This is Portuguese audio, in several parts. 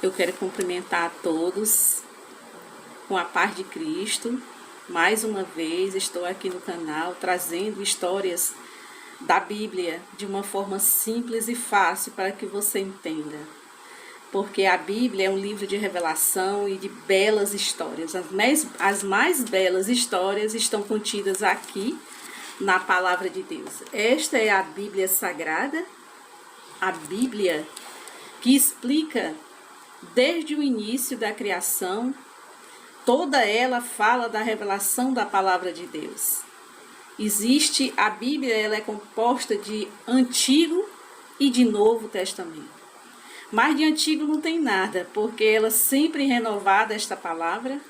Eu quero cumprimentar a todos com a paz de Cristo. Mais uma vez estou aqui no canal trazendo histórias da Bíblia de uma forma simples e fácil para que você entenda. Porque a Bíblia é um livro de revelação e de belas histórias. As mais belas histórias estão contidas aqui na Palavra de Deus. Esta é a Bíblia Sagrada, a Bíblia que explica desde o início da criação. Toda ela fala da revelação da Palavra de Deus. Existe, a Bíblia ela é composta de Antigo e de Novo Testamento. Mas de Antigo não tem nada, porque ela sempre renovada esta palavra,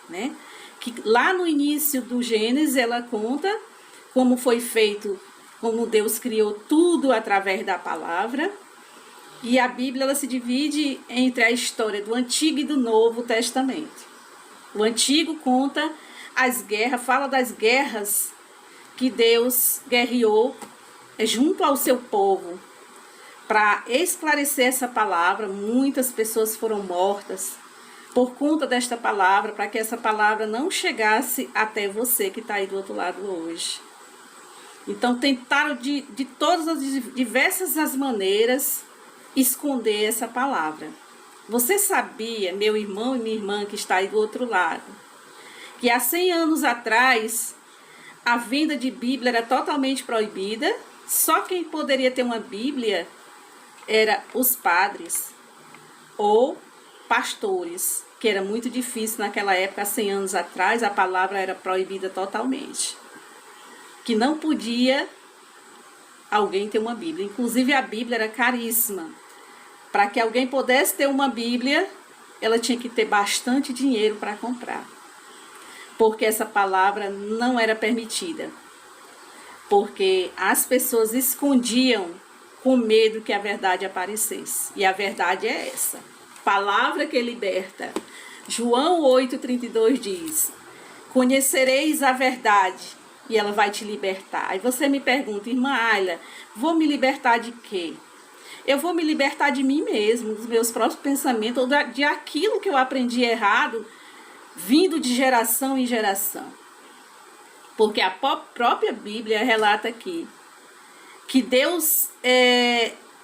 né? Que lá no início do Gênesis ela conta como foi feito, como Deus criou tudo através da palavra. E a Bíblia ela se divide entre a história do Antigo e do Novo Testamento. O Antigo conta as guerras, fala das guerras que Deus guerreou junto ao seu povo. Para esclarecer essa palavra, muitas pessoas foram mortas por conta desta palavra, para que essa palavra não chegasse até você que está aí do outro lado hoje. Então tentaram de todas as diversas as maneiras esconder essa palavra. Você sabia, meu irmão e minha irmã que está aí do outro lado, que há 100 anos atrás a venda de Bíblia era totalmente proibida? Só quem poderia ter uma Bíblia era os padres ou pastores, que era muito difícil naquela época, há 100 anos atrás, a palavra era proibida totalmente. Que não podia alguém ter uma Bíblia. Inclusive a Bíblia era caríssima. Para que alguém pudesse ter uma Bíblia, ela tinha que ter bastante dinheiro para comprar. Porque essa palavra não era permitida. Porque as pessoas escondiam com medo que a verdade aparecesse. E a verdade é essa. Palavra que liberta. João 8,32 diz: conhecereis a verdade e ela vai te libertar. Aí você me pergunta, irmã Ayla, vou me libertar de quê? Eu vou me libertar de mim mesmo, dos meus próprios pensamentos, ou de aquilo que eu aprendi errado, vindo de geração em geração. Porque a própria Bíblia relata aqui que Deus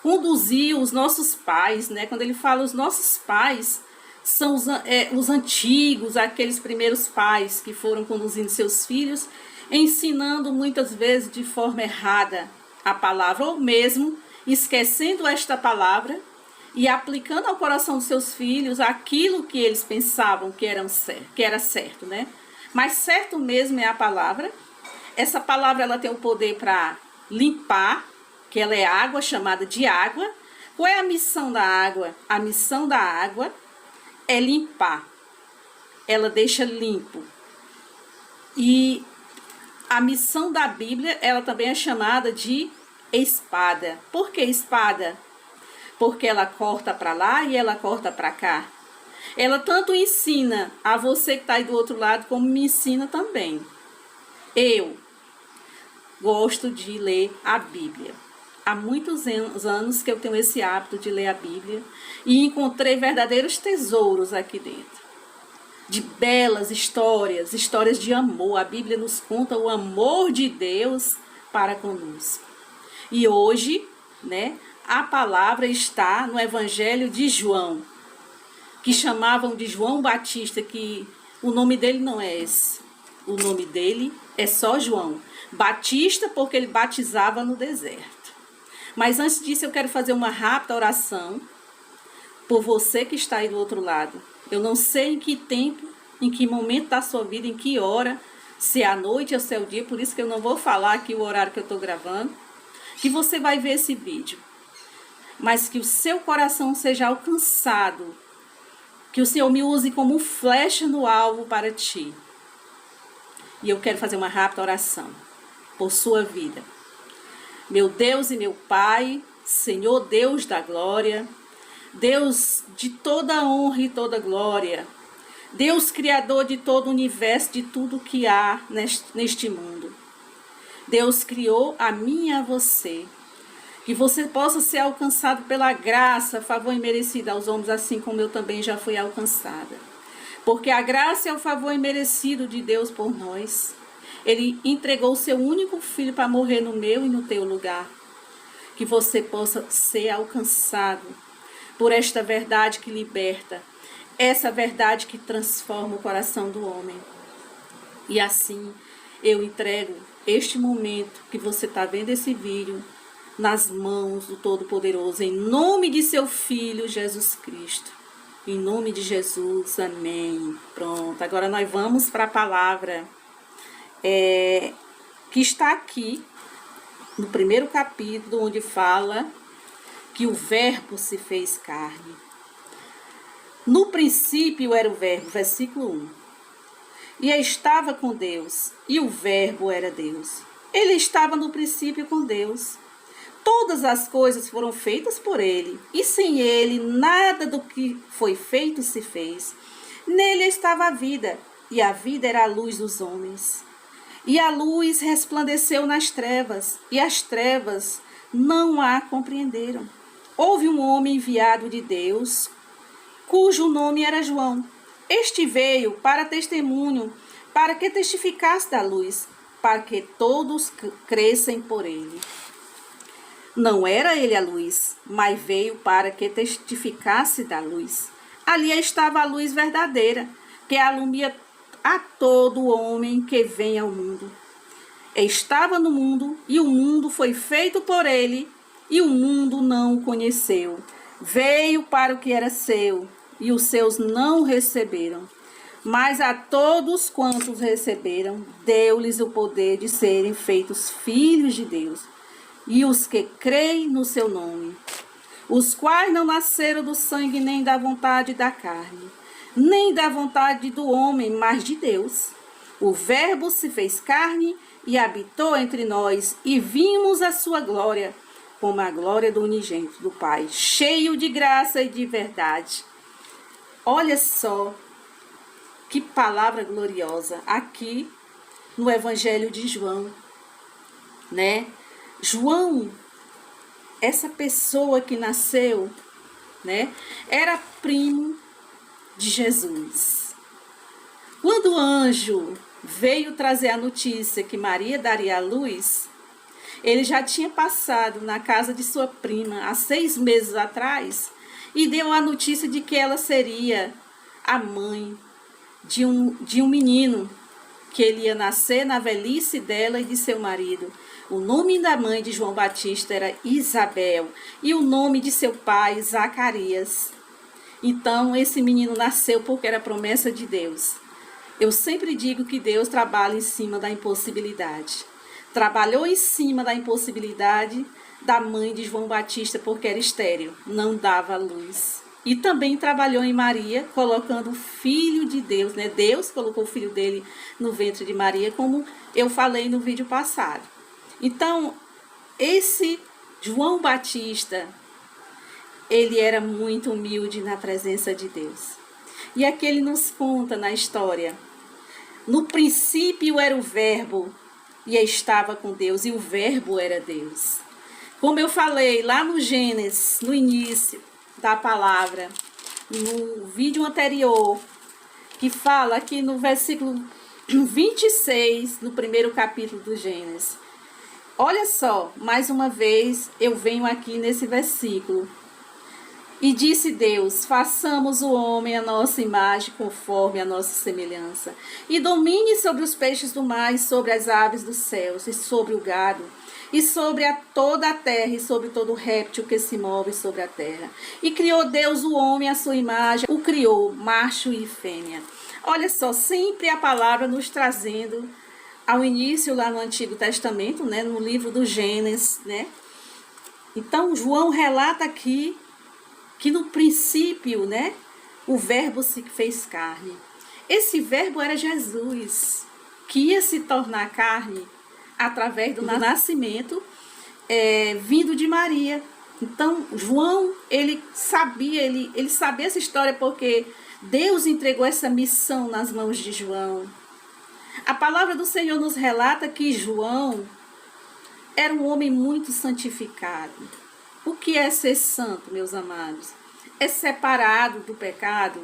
conduziu os nossos pais, né? Quando ele fala os nossos pais, são os antigos, aqueles primeiros pais que foram conduzindo seus filhos, ensinando muitas vezes de forma errada a palavra, ou mesmo esquecendo esta palavra e aplicando ao coração dos seus filhos aquilo que eles pensavam que era certo, né? Mas certo mesmo é a palavra. Essa palavra ela tem o poder para limpar, que ela é água, chamada de água. Qual é a missão da água? A missão da água é limpar. Ela deixa limpo. E a missão da Bíblia, ela também é chamada de espada. Por que espada? Porque ela corta para lá e ela corta para cá. Ela tanto ensina a você que está aí do outro lado, como me ensina também. Eu gosto de ler a Bíblia. Há muitos anos que eu tenho esse hábito de ler a Bíblia e encontrei verdadeiros tesouros aqui dentro. De belas histórias, histórias de amor. A Bíblia nos conta o amor de Deus para conosco. E hoje, né, a palavra está no Evangelho de João, que chamavam de João Batista, que o nome dele não é esse. O nome dele é só João. Batista porque ele batizava no deserto. Mas antes disso eu quero fazer uma rápida oração por você que está aí do outro lado. Eu não sei em que tempo, em que momento da sua vida, em que hora, se é à noite ou se é o dia, por isso que eu não vou falar aqui o horário que eu estou gravando, que você vai ver esse vídeo. Mas que o seu coração seja alcançado, que o Senhor me use como flecha no alvo para ti. E eu quero fazer uma rápida oração por sua vida. Meu Deus e meu Pai, Senhor Deus da glória, Deus de toda honra e toda glória, Deus criador de todo o universo, de tudo que há neste mundo. Deus criou a mim e a você. Que você possa ser alcançado pela graça, favor imerecido aos homens, assim como eu também já fui alcançada. Porque a graça é o favor imerecido de Deus por nós. Ele entregou o seu único filho para morrer no meu e no teu lugar. Que você possa ser alcançado por esta verdade que liberta, essa verdade que transforma o coração do homem. E assim eu entrego este momento que você está vendo esse vídeo nas mãos do Todo-Poderoso, em nome de seu Filho Jesus Cristo. Em nome de Jesus, amém. Pronto, agora nós vamos para a palavra que está aqui no primeiro capítulo, onde fala que o verbo se fez carne. No princípio era o verbo, versículo 1. E estava com Deus, e o verbo era Deus. Ele estava no princípio com Deus. Todas as coisas foram feitas por ele, e sem ele nada do que foi feito se fez. Nele estava a vida, e a vida era a luz dos homens. E a luz resplandeceu nas trevas, e as trevas não a compreenderam. Houve um homem enviado de Deus, cujo nome era João. Este veio para testemunho, para que testificasse da luz, para que todos crescem por ele. Não era ele a luz, mas veio para que testificasse da luz. Ali estava a luz verdadeira, que alumia a todo homem que vem ao mundo. Estava no mundo, e o mundo foi feito por ele, e o mundo não o conheceu. Veio para o que era seu, e os seus não o receberam. Mas a todos quantos receberam, deu-lhes o poder de serem feitos filhos de Deus, e os que creem no seu nome, os quais não nasceram do sangue, nem da vontade da carne, nem da vontade do homem, mas de Deus. O verbo se fez carne e habitou entre nós, e vimos a sua glória, como a glória do unigênito do Pai, cheio de graça e de verdade. Olha só que palavra gloriosa aqui no Evangelho de João, né? João, essa pessoa que nasceu, né, era primo de Jesus. Quando o anjo veio trazer a notícia que Maria daria à luz, ele já tinha passado na casa de sua prima há 6 meses atrás e deu a notícia de que ela seria a mãe de um menino, que ele ia nascer na velhice dela e de seu marido. O nome da mãe de João Batista era Isabel e o nome de seu pai, Zacarias. Então, esse menino nasceu porque era promessa de Deus. Eu sempre digo que Deus trabalha em cima da impossibilidade. Trabalhou em cima da impossibilidade da mãe de João Batista porque era estéril, não dava luz. E também trabalhou em Maria, colocando o Filho de Deus, né? Deus colocou o filho dele no ventre de Maria, como eu falei no vídeo passado. Então, esse João Batista, ele era muito humilde na presença de Deus. E aqui ele nos conta na história: no princípio era o verbo, e estava com Deus, e o verbo era Deus. Como eu falei lá no Gênesis, no início da palavra, no vídeo anterior, que fala aqui no versículo 26, no primeiro capítulo do Gênesis. Olha só, mais uma vez eu venho aqui nesse versículo. E disse Deus: façamos o homem à nossa imagem, conforme a nossa semelhança, e domine sobre os peixes do mar, e sobre as aves dos céus, e sobre o gado, e sobre toda a terra, e sobre todo réptil que se move sobre a terra. E criou Deus o homem à sua imagem, o criou, macho e fêmea. Olha só, sempre a palavra nos trazendo ao início lá no Antigo Testamento, né, no livro do Gênesis, né? Então, João relata aqui que no princípio, né, o verbo se fez carne. Esse verbo era Jesus, que ia se tornar carne através do nascimento vindo de Maria. Então, João, ele sabia essa história porque Deus entregou essa missão nas mãos de João. A palavra do Senhor nos relata que João, era um homem muito santificado. O que é ser santo, meus amados? É separado do pecado.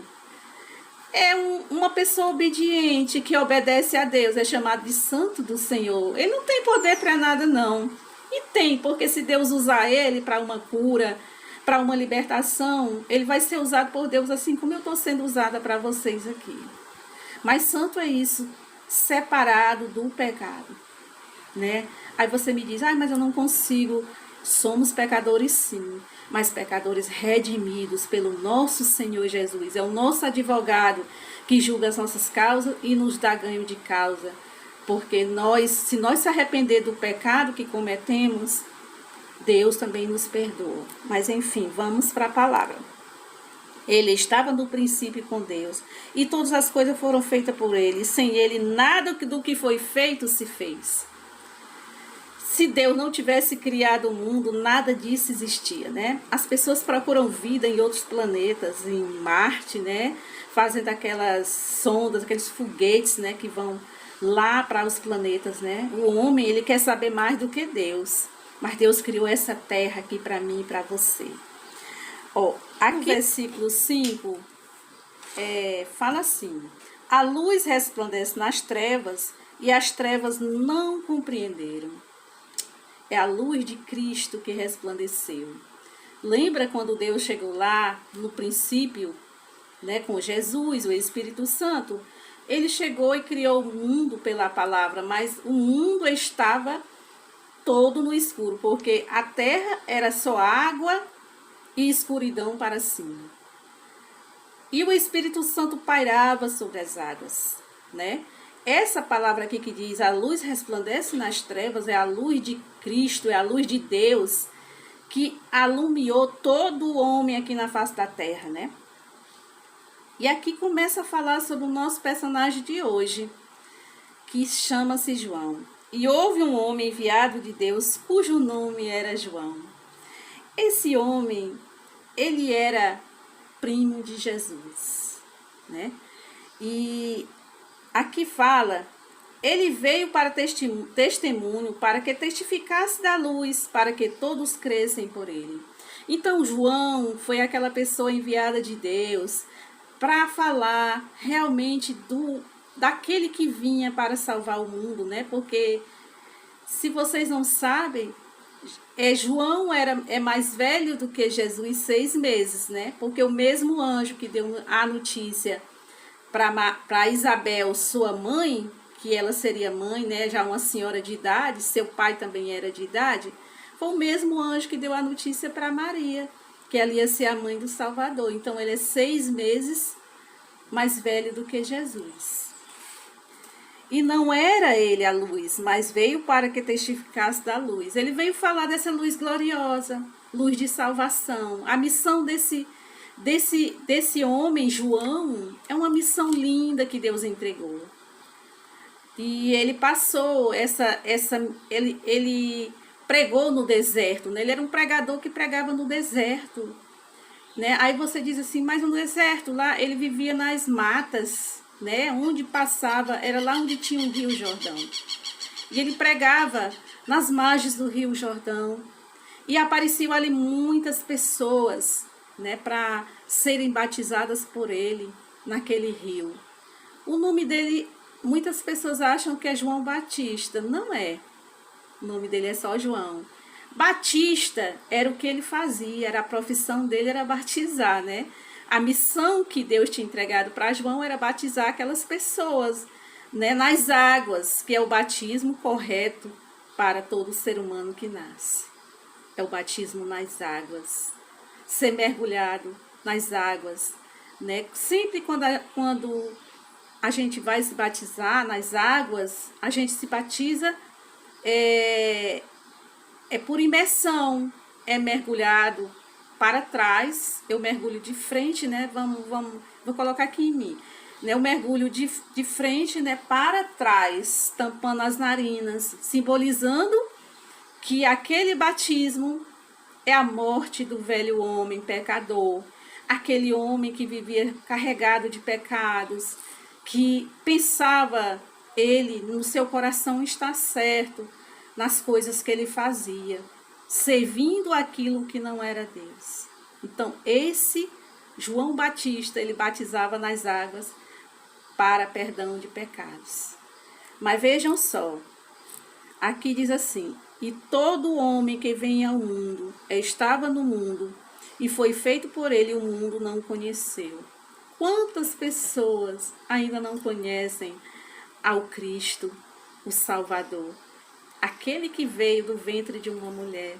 É uma pessoa obediente que obedece a Deus, é chamado de santo do Senhor. Ele não tem poder para nada, não. E tem, porque se Deus usar ele para uma cura, para uma libertação, ele vai ser usado por Deus assim como eu estou sendo usada para vocês aqui. Mas santo é isso, separado do pecado, né? Aí você me diz, mas eu não consigo. Somos pecadores sim, mas pecadores redimidos pelo nosso Senhor Jesus. É o nosso advogado que julga as nossas causas e nos dá ganho de causa. Porque se nós se arrepender do pecado que cometemos, Deus também nos perdoa. Mas enfim, vamos para a palavra. Ele estava no princípio com Deus, e todas as coisas foram feitas por ele. Sem ele, nada do que foi feito se fez. Se Deus não tivesse criado o mundo, nada disso existia, né? As pessoas procuram vida em outros planetas, em Marte, né? Fazendo aquelas sondas, aqueles foguetes, né? Que vão lá para os planetas, né? O homem, ele quer saber mais do que Deus. Mas Deus criou essa terra aqui para mim e para você. Aqui no versículo 5, fala assim: a luz resplandece nas trevas e as trevas não compreenderam. É a luz de Cristo que resplandeceu. Lembra quando Deus chegou lá no princípio, né, com Jesus, o Espírito Santo? Ele chegou e criou o mundo pela palavra, mas o mundo estava todo no escuro, porque a terra era só água e escuridão para cima. E o Espírito Santo pairava sobre as águas, né? Essa palavra aqui que diz a luz resplandece nas trevas é a luz de Cristo, é a luz de Deus que alumiou todo o homem aqui na face da terra, né? E aqui começa a falar sobre o nosso personagem de hoje, que chama-se João. E houve um homem enviado de Deus cujo nome era João. Esse homem, ele era primo de Jesus, né? E aqui fala, ele veio para testemunho, para que testificasse da luz, para que todos crescem por ele. Então João foi aquela pessoa enviada de Deus para falar realmente daquele que vinha para salvar o mundo, né? Porque se vocês não sabem, João é mais velho do que Jesus 6 meses, né? Porque o mesmo anjo que deu a notícia para Isabel, sua mãe, que ela seria mãe, né? Já uma senhora de idade, seu pai também era de idade, foi o mesmo anjo que deu a notícia para Maria, que ela ia ser a mãe do Salvador. Então ele é 6 meses mais velho do que Jesus. E não era ele a luz, mas veio para que testificasse da luz. Ele veio falar dessa luz gloriosa, luz de salvação. A missão desse homem, João, é uma missão linda que Deus entregou. E ele passou ele pregou no deserto, né? Ele era um pregador que pregava no deserto, né? Aí você diz assim, mas no deserto, lá ele vivia nas matas, né? Onde passava, era lá onde tinha o Rio Jordão. E ele pregava nas margens do Rio Jordão. E apareciam ali muitas pessoas, né? Para serem batizadas por ele naquele rio. O nome dele, muitas pessoas acham que é João Batista. Não é. O nome dele é só João. Batista era o que ele fazia, era a profissão dele, era batizar, né? A missão que Deus tinha entregado para João era batizar aquelas pessoas, né, nas águas, que é o batismo correto para todo ser humano que nasce. É o batismo nas águas. Ser mergulhado nas águas, né? Sempre quando a gente vai se batizar nas águas, a gente se batiza por imersão, é mergulhado para trás, eu mergulho de frente, né? Vou colocar aqui em mim, né? Eu mergulho de frente, né? Para trás, tampando as narinas, simbolizando que aquele batismo é a morte do velho homem pecador, aquele homem que vivia carregado de pecados, que pensava ele no seu coração está certo, nas coisas que ele fazia, servindo aquilo que não era Deus. Então, esse João Batista, ele batizava nas águas para perdão de pecados. Mas vejam só, aqui diz assim: e todo homem que vem ao mundo estava no mundo, e foi feito por ele, o mundo não o conheceu. Quantas pessoas ainda não conhecem ao Cristo, o Salvador, aquele que veio do ventre de uma mulher,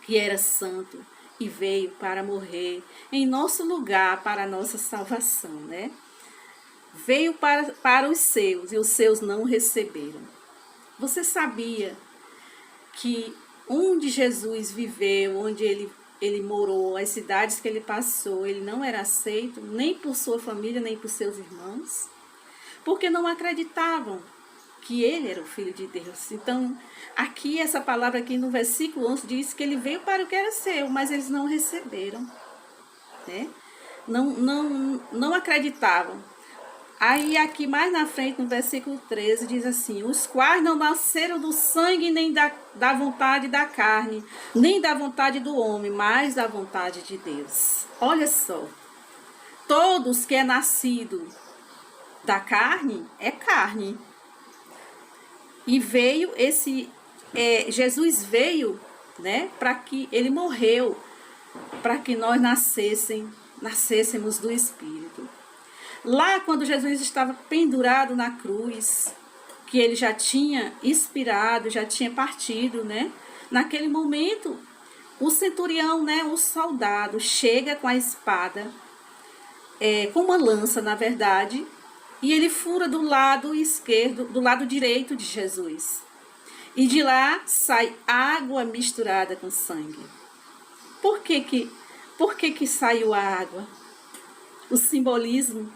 que era santo e veio para morrer em nosso lugar, para a nossa salvação, né? Veio para os seus e os seus não receberam. Você sabia que onde Jesus viveu, onde ele morou, as cidades que ele passou, ele não era aceito nem por sua família, nem por seus irmãos, porque não acreditavam que ele era o Filho de Deus. Então, aqui, essa palavra aqui no versículo 11 diz que ele veio para o que era seu, mas eles não receberam, né? Não acreditavam. Aí aqui mais na frente, no versículo 13, diz assim: os quais não nasceram do sangue, nem da vontade da carne, nem da vontade do homem, mas da vontade de Deus. Olha só, todos que é nascido da carne, é carne. E veio Jesus veio, né, para que ele morreu, para que nós nascêssemos do Espírito. Lá, quando Jesus estava pendurado na cruz, que ele já tinha expirado, já tinha partido, né? Naquele momento, o centurião, né, o soldado, chega com a espada, com uma lança, na verdade, e ele fura do lado esquerdo, do lado direito de Jesus. E de lá sai água misturada com sangue. Por que saiu a água? O simbolismo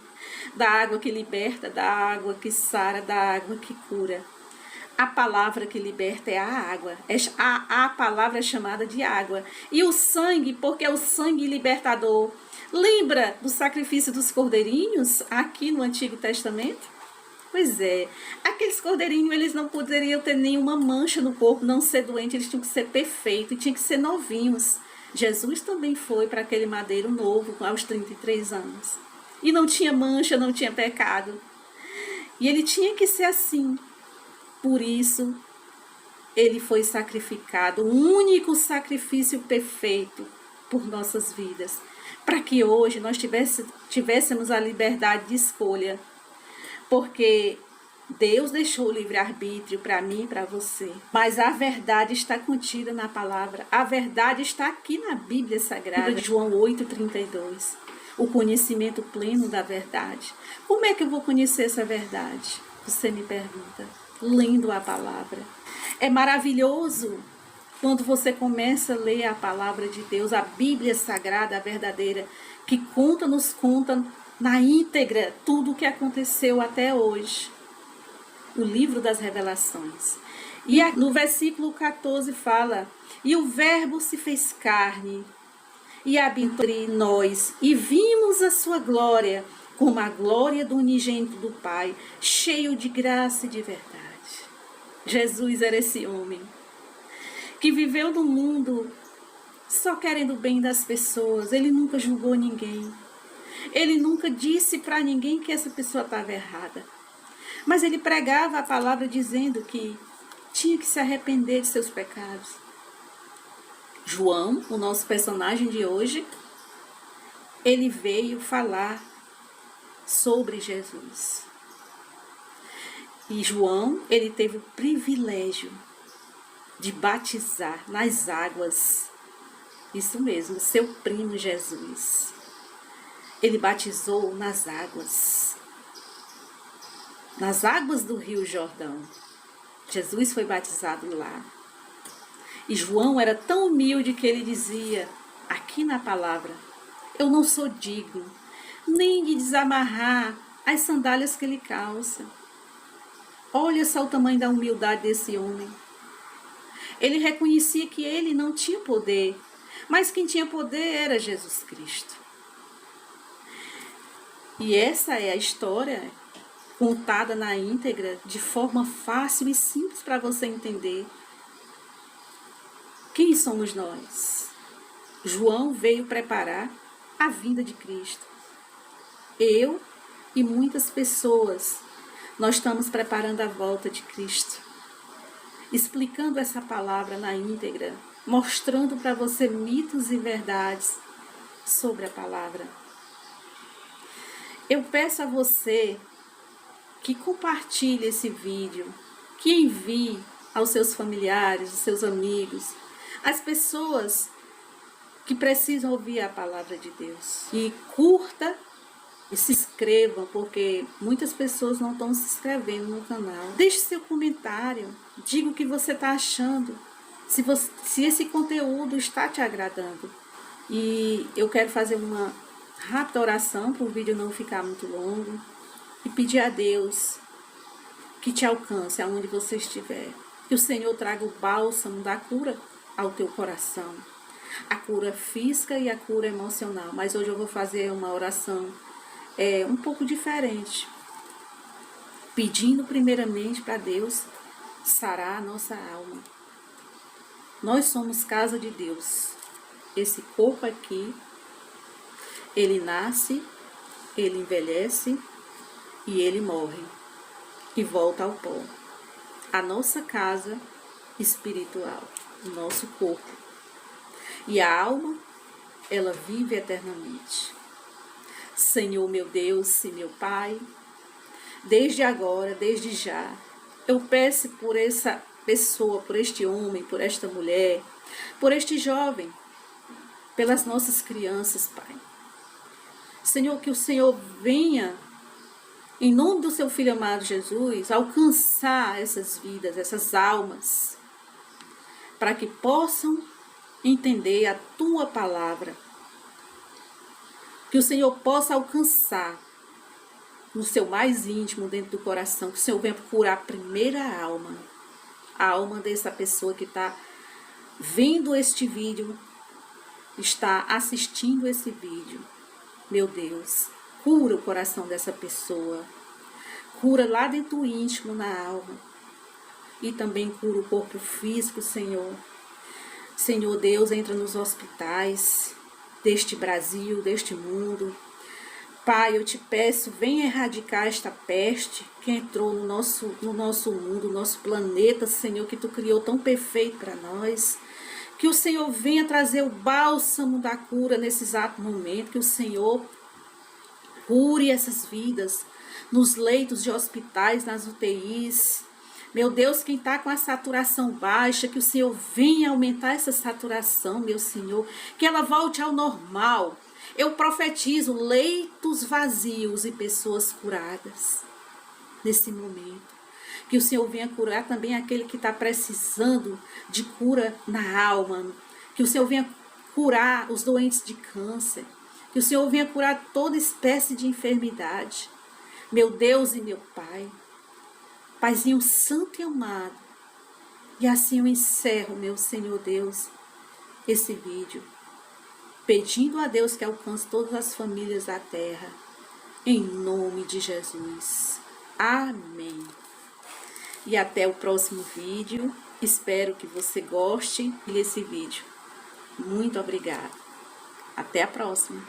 da água que liberta, da água que sara, da água que cura. A palavra que liberta é a água. A palavra é chamada de água. E o sangue, porque é o sangue libertador. Lembra do sacrifício dos cordeirinhos aqui no Antigo Testamento? Pois é, aqueles cordeirinhos, eles não poderiam ter nenhuma mancha no corpo, não ser doente, eles tinham que ser perfeitos, tinham que ser novinhos. Jesus também foi para aquele madeiro novo, aos 33 anos. E não tinha mancha, não tinha pecado. E ele tinha que ser assim. Por isso, ele foi sacrificado, o único sacrifício perfeito por nossas vidas. Para que hoje nós tivéssemos a liberdade de escolha. Porque Deus deixou o livre-arbítrio para mim e para você. Mas a verdade está contida na palavra. A verdade está aqui na Bíblia Sagrada. João 8,32. O conhecimento pleno da verdade. Como é que eu vou conhecer essa verdade? Você me pergunta. Lendo a palavra. É maravilhoso quando você começa a ler a palavra de Deus, a Bíblia Sagrada, a verdadeira, que nos conta na íntegra tudo o que aconteceu até hoje. O livro das revelações. E no versículo 14 fala: e o verbo se fez carne e habitou entre nós, e vimos a sua glória, como a glória do unigênito do Pai, cheio de graça e de verdade. Jesus era esse homem que viveu no mundo só querendo o bem das pessoas. Ele nunca julgou ninguém. Ele nunca disse para ninguém que essa pessoa estava errada. Mas ele pregava a palavra dizendo que tinha que se arrepender de seus pecados. João, o nosso personagem de hoje, ele veio falar sobre Jesus. E João, ele teve o privilégio de batizar nas águas, isso mesmo, seu primo Jesus. Ele batizou nas águas do Rio Jordão. Jesus foi batizado lá. E João era tão humilde que ele dizia, aqui na palavra: eu não sou digno nem de desamarrar as sandálias que ele calça. Olha só o tamanho da humildade desse homem. Ele reconhecia que ele não tinha poder, mas quem tinha poder era Jesus Cristo. E essa é a história contada na íntegra, de forma fácil e simples para você entender. Quem somos nós? João veio preparar a vinda de Cristo. Eu e muitas pessoas, nós estamos preparando a volta de Cristo, explicando essa palavra na íntegra, mostrando para você mitos e verdades sobre a palavra. Eu peço a você que compartilhe esse vídeo, que envie aos seus familiares, aos seus amigos, às pessoas que precisam ouvir a palavra de Deus. E curta e se inscrevam, porque muitas pessoas não estão se inscrevendo no canal. Deixe seu comentário, diga o que você está achando, se esse conteúdo está te agradando. E eu quero fazer uma rápida oração para o vídeo não ficar muito longo e pedir a Deus que te alcance aonde você estiver. Que o Senhor traga o bálsamo da cura ao teu coração. A cura física e a cura emocional. Mas hoje eu vou fazer uma oração um pouco diferente. Pedindo primeiramente para Deus sarar a nossa alma. Nós somos casa de Deus. Esse corpo aqui, ele nasce, ele envelhece e ele morre e volta ao pó. A nossa casa espiritual, o nosso corpo. E a alma, ela vive eternamente. Senhor meu Deus e meu Pai, desde agora, desde já, eu peço por essa pessoa, por este homem, por esta mulher, por este jovem, pelas nossas crianças, Pai. Senhor, que o Senhor venha, em nome do seu Filho amado Jesus, alcançar essas vidas, essas almas, para que possam entender a tua palavra. Que o Senhor possa alcançar no seu mais íntimo, dentro do coração, que o Senhor venha curar a primeira alma, a alma dessa pessoa que está vendo este vídeo, está assistindo esse vídeo. Meu Deus, cura o coração dessa pessoa, cura lá dentro do íntimo, na alma, e também cura o corpo físico, Senhor. Senhor Deus, entra nos hospitais deste Brasil, deste mundo. Pai, eu te peço, venha erradicar esta peste que entrou no nosso mundo, no nosso planeta, Senhor, que tu criou tão perfeito para nós. Que o Senhor venha trazer o bálsamo da cura nesse exato momento, que o Senhor cure essas vidas nos leitos de hospitais, nas UTIs. Meu Deus, quem está com a saturação baixa, que o Senhor venha aumentar essa saturação, meu Senhor, que ela volte ao normal. Eu profetizo leitos vazios e pessoas curadas nesse momento. Que o Senhor venha curar também aquele que está precisando de cura na alma. Que o Senhor venha curar os doentes de câncer. Que o Senhor venha curar toda espécie de enfermidade. Meu Deus e meu Pai. Paizinho santo e amado. E assim eu encerro, meu Senhor Deus, esse vídeo. Pedindo a Deus que alcance todas as famílias da terra. Em nome de Jesus. Amém. E até o próximo vídeo. Espero que você goste desse vídeo. Muito obrigada. Até a próxima.